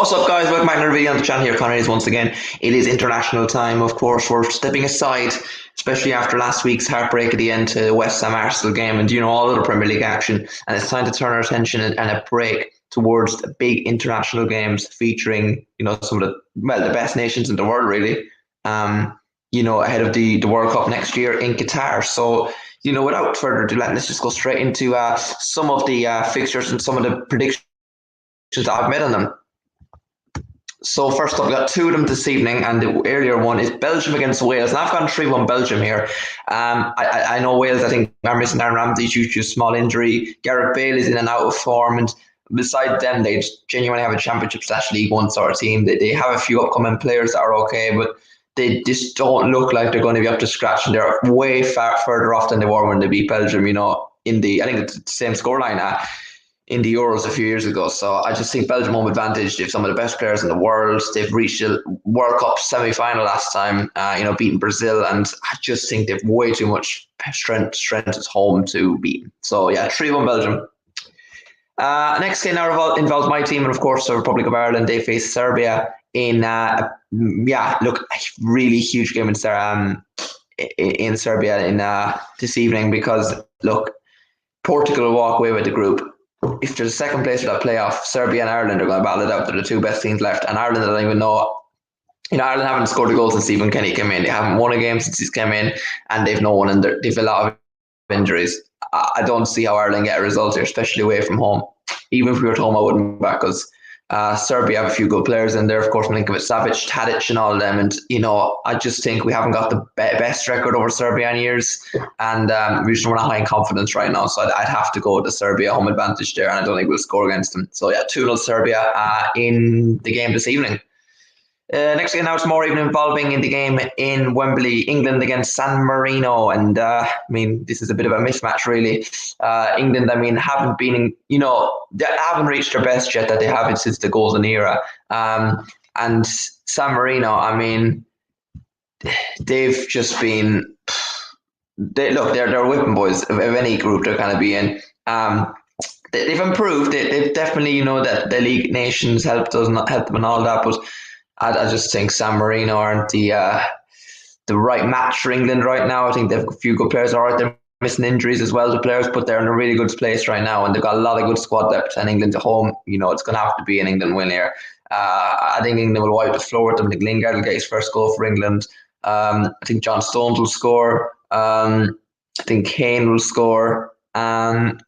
What's up, guys? Welcome back to another video on the channel here. Conor is once again. It is international time, of course. We're stepping aside, especially after last week's heartbreak at the end to the West Ham Arsenal game and all of the Premier League action. And it's time to turn our attention and a break towards the big international games featuring, some of the best nations in the world, really. Ahead of the World Cup next year in Qatar. So, without further ado, let's just go straight into some of the fixtures and some of the predictions that I've made on them. So first up, we've got two of them this evening, and the earlier one is Belgium against Wales. And I've gone 3-1 Belgium here. I know Wales, I think, are missing Aaron Ramsey due to a small injury. Gareth Bale is in and out of form. And beside them, they genuinely have a championship/League One sort of team. They have a few upcoming players that are okay, but they just don't look like they're going to be up to scratch. And they're way further off than they were when they beat Belgium, I think it's the same scoreline in the Euros a few years ago. So I just think Belgium home advantage. They have some of the best players in the world. They've reached a World Cup semi-final last time, beating Brazil. And I just think they've way too much strength at home to beat. So yeah, 3-1 Belgium. Next game now involves my team and, of course, the Republic of Ireland. They face Serbia in, a really huge game in Serbia this evening because, Portugal will walk away with the group. If there's a second place for that playoff, Serbia and Ireland are going to battle it out. They're the two best teams left. And Ireland, I don't even know. Ireland haven't scored a goal since Stephen Kenny came in. They haven't won a game since he's come in. And they've no one in there. They've a lot of injuries. I don't see how Ireland get a result here, especially away from home. Even if we were at home, I wouldn't back because Serbia have a few good players in there. Of course, Milinkovic-Savic, Tadic and all of them. And, I just think we haven't got the best record over Serbia in years. And we just don't have high in confidence right now. So I'd have to go with the Serbia home advantage there. And I don't think we'll score against them. So, yeah, 2-0 Serbia in the game this evening. Next game now, it's more even involving in the game in Wembley, England against San Marino. And this is a bit of a mismatch, really. England, haven't been, they haven't reached their best yet that they have since the Golden Era. And San Marino, they've just been, they're whipping boys of any group they're going to be in. They've improved. They've definitely, that the League Nations helped them and all that, but I just think San Marino aren't the right match for England right now. I think they've a few good players. All right, they're missing injuries as well, the players, but they're in a really good place right now, and they've got a lot of good squad depth. And England at home, it's going to have to be an England win here. I think England will wipe the floor with them. I think Lingard will get his first goal for England. I think John Stones will score. I think Kane will score. And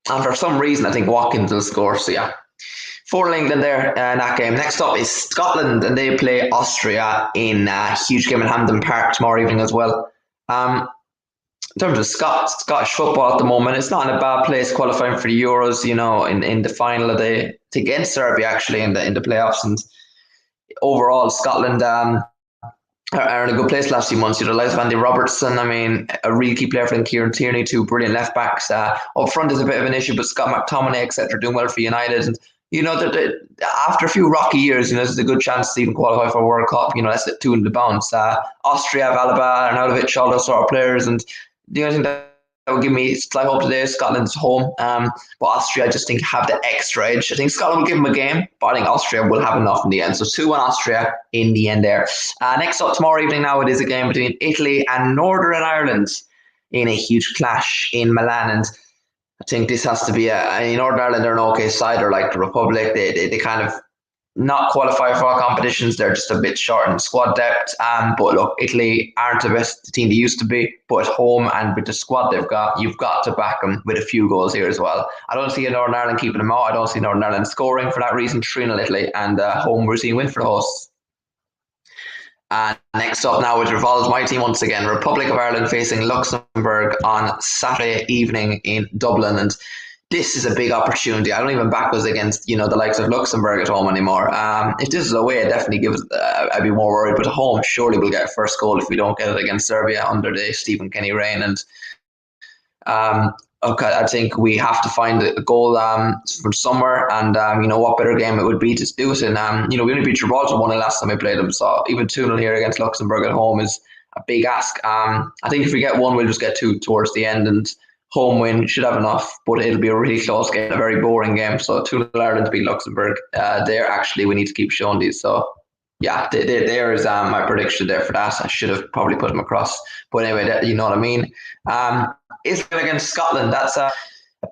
for some reason, I think Watkins will score. So yeah. 4-0 England there in that game. Next up is Scotland, and they play Austria in a huge game in Hampden Park tomorrow evening as well. In terms of Scottish football at the moment, it's not in a bad place qualifying for the Euros, in the final against Serbia, actually, in the playoffs. And overall, Scotland are in a good place the last few months. The likes of Andy Robertson, a really key player for them, Kieran Tierney, two brilliant left backs. Up front is a bit of an issue, but Scott McTominay, etc., doing well for United. And after a few rocky years, there's a good chance to even qualify for a World Cup. Let's get two in the bounce. Austria have Alaba, Arnautovic, all those sort of players. And the only thing that would give me slight hope today is Scotland's home. But Austria, I just think, have the extra edge. I think Scotland will give them a game, but I think Austria will have enough in the end. So 2-1 Austria in the end there. Next up tomorrow evening now, it is a game between Italy and Northern Ireland in a huge clash in Milan. And I think this has to be Northern Ireland are an okay side, or like the Republic. They kind of not qualify for all competitions. They're just a bit short in squad depth. But look, Italy aren't the best team they used to be. But at home and with the squad they've got, you've got to back them with a few goals here as well. I don't see Northern Ireland keeping them out. I don't see Northern Ireland scoring for that reason. 3-0 Italy, and home we're seeing win for the hosts. And next up now, it revolves my team once again. Republic of Ireland facing Luxembourg on Saturday evening in Dublin. And this is a big opportunity. I don't even back us against, the likes of Luxembourg at home anymore. If this is away, I'd definitely I'd be more worried. But at home, surely we'll get a first goal if we don't get it against Serbia under the Stephen Kenny reign. And I think we have to find a goal from somewhere, and what better game it would be to do it in. We only beat Gibraltar 1-0 last time we played them, so even 2-0 here against Luxembourg at home is a big ask. I think if we get one, we'll just get two towards the end, and home win, should have enough, but it'll be a really close game, a very boring game. So 2-0 Ireland to beat Luxembourg. There, actually, we need to keep showing these. So yeah, there is my prediction there for that. I should have probably put them across. But anyway, you know what I mean. Israel against Scotland, that's a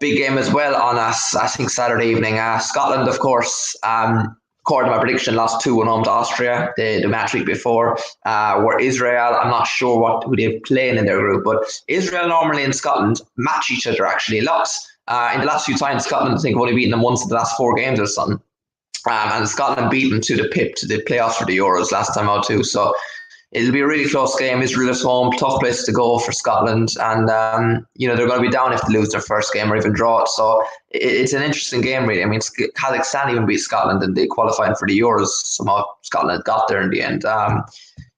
big game as well on us, I think, Saturday evening. Scotland, of course, according to my prediction, lost 2-1 home to Austria the match week before. Where Israel, I'm not sure who they're playing in their group, but Israel normally and Scotland match each other actually lots. In the last few times, Scotland, I think, have only beaten them once in the last 4 games or something. And Scotland beat them to the PIP, to the playoffs for the Euros last time out too. So it'll be a really close game. Israel at home, tough place to go for Scotland. And, they're going to be down if they lose their first game or even draw it. So it's an interesting game, really. I mean, Kazakhstan even beat Scotland and they qualified for the Euros. Somehow Scotland got there in the end.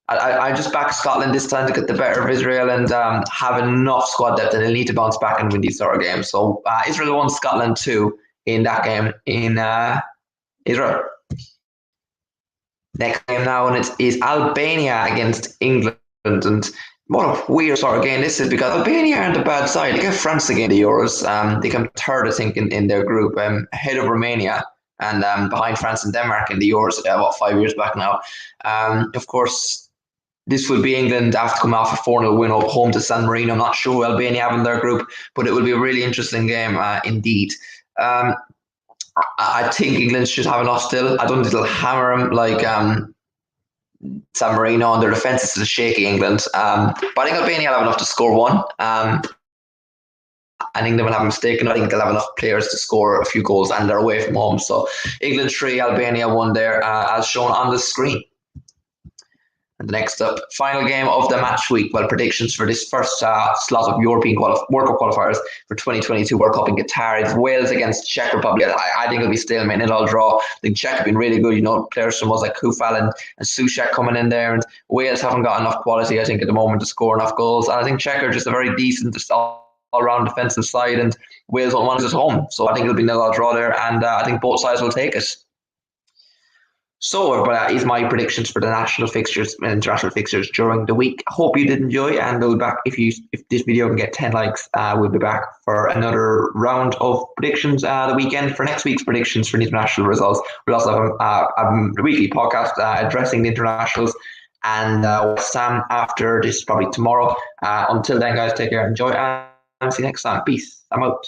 I just back Scotland this time to get the better of Israel and have enough squad depth, and they'll need to bounce back and win these sort of games. So Israel 1, Scotland 2 in that game in Israel. Next game now, and it is Albania against England. And what a weird sort of game this is, because Albania aren't a bad side. They get France again in the Euros. They come third, I think, in their group, ahead of Romania and behind France and Denmark in the Euros, 5 years back now. Of course, this will be England after to come off a 4-0 win up home to San Marino. I'm not sure who Albania have in their group, but it will be a really interesting game indeed. I think England should have enough still. I don't think they'll hammer them like San Marino, and their defence is shaky England. But I think Albania will have enough to score one. And England will have a mistake, and I think they'll have enough players to score a few goals, and they're away from home. So England 3, Albania 1 there, as shown on the screen. And the next up, final game of the match week. Well, predictions for this first slot of European World Cup qualifiers for 2022 World Cup in Qatar. It's Wales against Czech Republic. I think it'll be stalemate. It'll draw. I think Czech have been really good. Players from us like Kufal and Sushak coming in there, and Wales haven't got enough quality, I think, at the moment to score enough goals. And I think Czech are just a very decent, just all-round defensive side, and Wales don't want it at home. So I think it'll be nil-all draw there, and I think both sides will take it. So, but is my predictions for the national fixtures and international fixtures during the week. Hope you did enjoy, and we'll be back if this video can get 10 likes. We'll be back for another round of predictions the weekend for next week's predictions for the international results. We'll also have a weekly podcast addressing the internationals and West Ham after this, probably tomorrow. Until then, guys, take care, enjoy, and see you next time. Peace. I'm out.